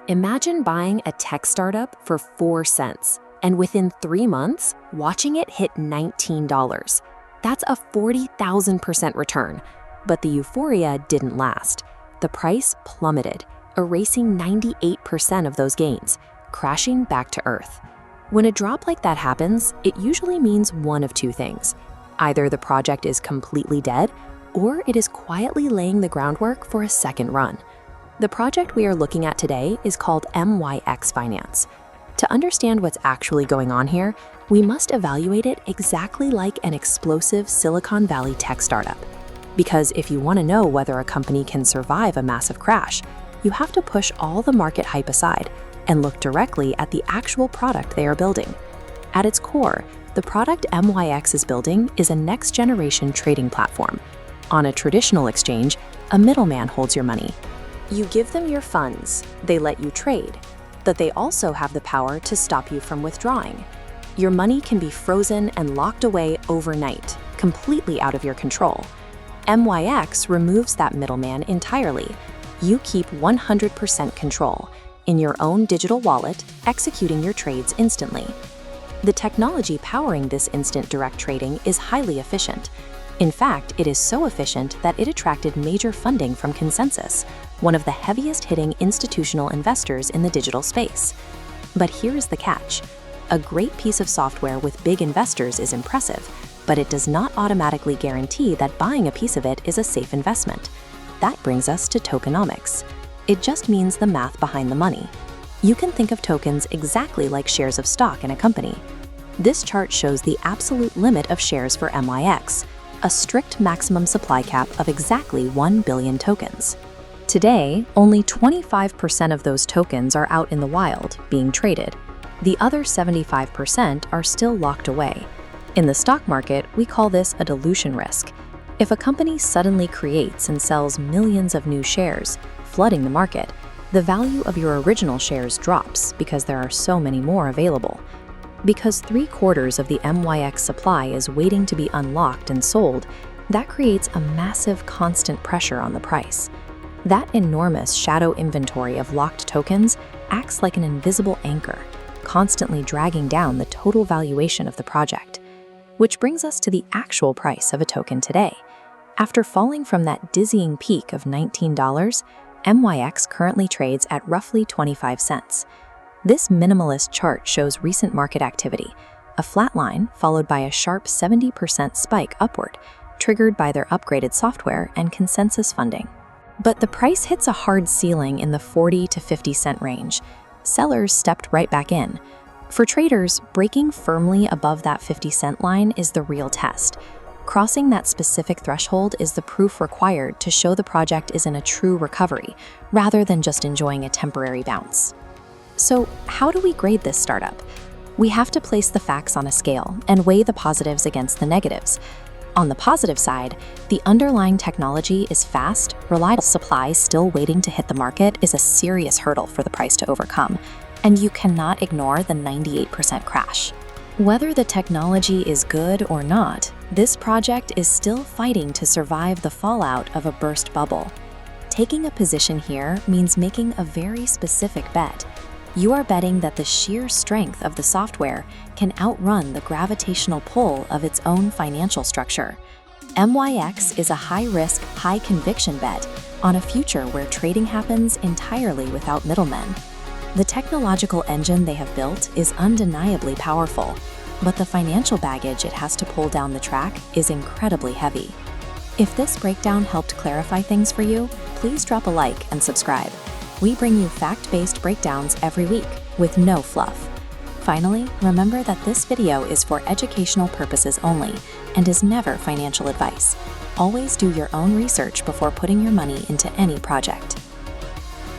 Imagine buying a tech startup for 4 cents and within 3 months, watching it hit $19. That's a 40,000% return. But the euphoria didn't last. The price plummeted, erasing 98% of those gains, crashing back to earth. When a drop like that happens, it usually means one of two things. Either the project is completely dead, or it is quietly laying the groundwork for a second run. The project we are looking at today is called MYX Finance. To understand what's actually going on here, we must evaluate it exactly like an explosive Silicon Valley tech startup. Because if you want to know whether a company can survive a massive crash, you have to push all the market hype aside and look directly at the actual product they are building. At its core, the product MYX is building is a next-generation trading platform. On a traditional exchange, a middleman holds your money. You give them your funds, they let you trade, but they also have the power to stop you from withdrawing. Your money can be frozen and locked away overnight, completely out of your control. MYX removes that middleman entirely. You keep 100% control in your own digital wallet, executing your trades instantly. The technology powering this instant direct trading is highly efficient. In fact, it is so efficient that it attracted major funding from Consensys, one of the heaviest-hitting institutional investors in the digital space. But here's the catch. A great piece of software with big investors is impressive, but it does not automatically guarantee that buying a piece of it is a safe investment. That brings us to tokenomics. It just means the math behind the money. You can think of tokens exactly like shares of stock in a company. This chart shows the absolute limit of shares for MYX, a strict maximum supply cap of exactly 1 billion tokens. Today, only 25% of those tokens are out in the wild, being traded. The other 75% are still locked away. In the stock market, we call this a dilution risk. If a company suddenly creates and sells millions of new shares, flooding the market, the value of your original shares drops because there are so many more available. Because 3/4 of the MYX supply is waiting to be unlocked and sold, that creates a massive constant pressure on the price. That enormous shadow inventory of locked tokens acts like an invisible anchor, constantly dragging down the total valuation of the project. Which brings us to the actual price of a token today. After falling from that dizzying peak of $19, MYX currently trades at roughly 25 cents. This minimalist chart shows recent market activity, a flat line followed by a sharp 70% spike upward, triggered by their upgraded software and Consensys funding. But the price hits a hard ceiling in the 40 to 50 cent range. Sellers stepped right back in. For traders, breaking firmly above that 50-cent line is the real test. Crossing that specific threshold is the proof required to show the project is in a true recovery, rather than just enjoying a temporary bounce. So, how do we grade this startup? We have to place the facts on a scale and weigh the positives against the negatives. On the positive side, the underlying technology is fast, reliable. Supply still waiting to hit the market is a serious hurdle for the price to overcome, and you cannot ignore the 98% crash. Whether the technology is good or not, this project is still fighting to survive the fallout of a burst bubble. Taking a position here means making a very specific bet. You are betting that the sheer strength of the software can outrun the gravitational pull of its own financial structure. MYX is a high-risk, high-conviction bet on a future where trading happens entirely without middlemen. The technological engine they have built is undeniably powerful, but the financial baggage it has to pull down the track is incredibly heavy. If this breakdown helped clarify things for you, please drop a like and subscribe. We bring you fact-based breakdowns every week with no fluff. Finally, remember that this video is for educational purposes only and is never financial advice. Always do your own research before putting your money into any project.